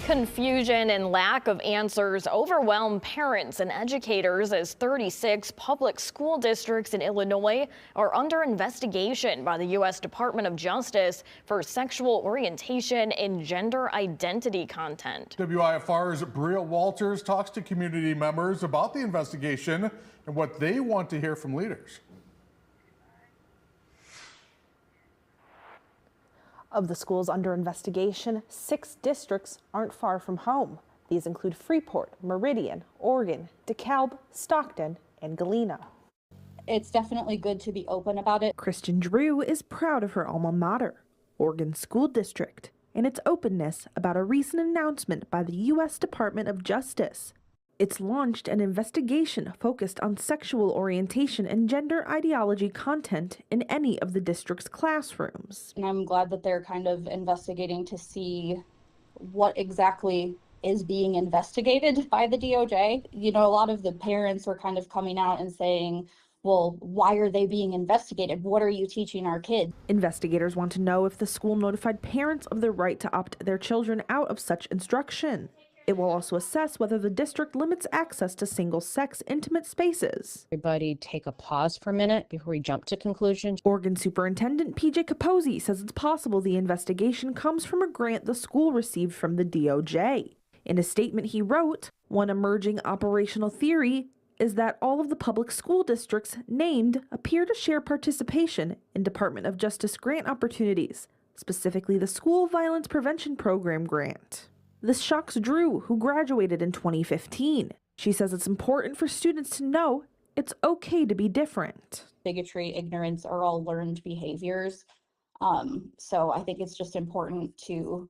Confusion and lack of answers overwhelm parents and educators as 36 public school districts in Illinois are under investigation by the U.S. Department of Justice for sexual orientation and gender identity content. WIFR's Bria Walters talks to community members about the investigation and what they want to hear from leaders. Of the schools under investigation, 6 districts aren't far from home. These include Freeport, Meridian, Oregon, DeKalb, Stockton, and Galena. It's definitely good to be open about it. Kristen Drew is proud of her alma mater, Oregon School District, and its openness about a recent announcement by the U.S. Department of Justice. It's launched an investigation focused on sexual orientation and gender ideology content in any of the district's classrooms. And I'm glad that they're kind of investigating to see what exactly is being investigated by the DOJ. You know, a lot of the parents were kind of coming out and saying, well, why are they being investigated? What are you teaching our kids? Investigators want to know if the school notified parents of the right to opt their children out of such instruction. It will also assess whether the district limits access to single-sex intimate spaces. Everybody take a pause for a minute before we jump to conclusions. Oregon Superintendent PJ Capozzi says it's possible the investigation comes from a grant the school received from the DOJ. In a statement he wrote, one emerging operational theory is that all of the public school districts named appear to share participation in Department of Justice grant opportunities, specifically the School Violence Prevention Program grant. This shocks Drew, who graduated in 2015. She says it's important for students to know it's okay to be different. Bigotry, ignorance are all learned behaviors. So I think it's just important to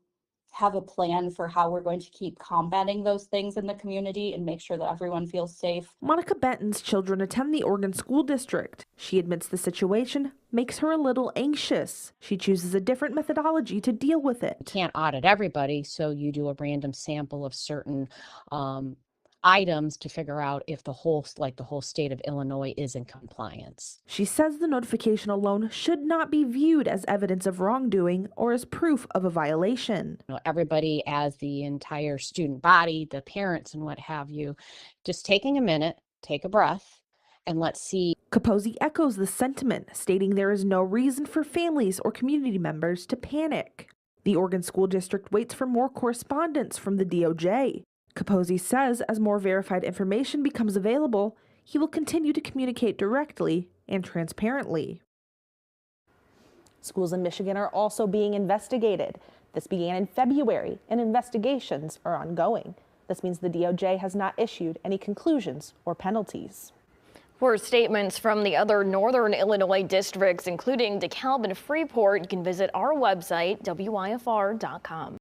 have a plan for how we're going to keep combating those things in the community and make sure that everyone feels safe. Monica Benton's children attend the Oregon School District. She admits the situation makes her a little anxious. She chooses a different methodology to deal with it. You can't audit everybody, so you do a random sample of certain items to figure out if the whole state of Illinois is in compliance. She says the notification alone should not be viewed as evidence of wrongdoing or as proof of a violation. You know, everybody, as the entire student body, the parents and what have you, just taking a minute, take a breath, and let's see. Capozzi echoes the sentiment, stating there is no reason for families or community members to panic. The Oregon School District waits for more correspondence from the DOJ. Capozzi says as more verified information becomes available, he will continue to communicate directly and transparently. Schools in Michigan are also being investigated. This began in February, and investigations are ongoing. This means the DOJ has not issued any conclusions or penalties. For statements from the other northern Illinois districts, including DeKalb and Freeport, you can visit our website, WIFR.com.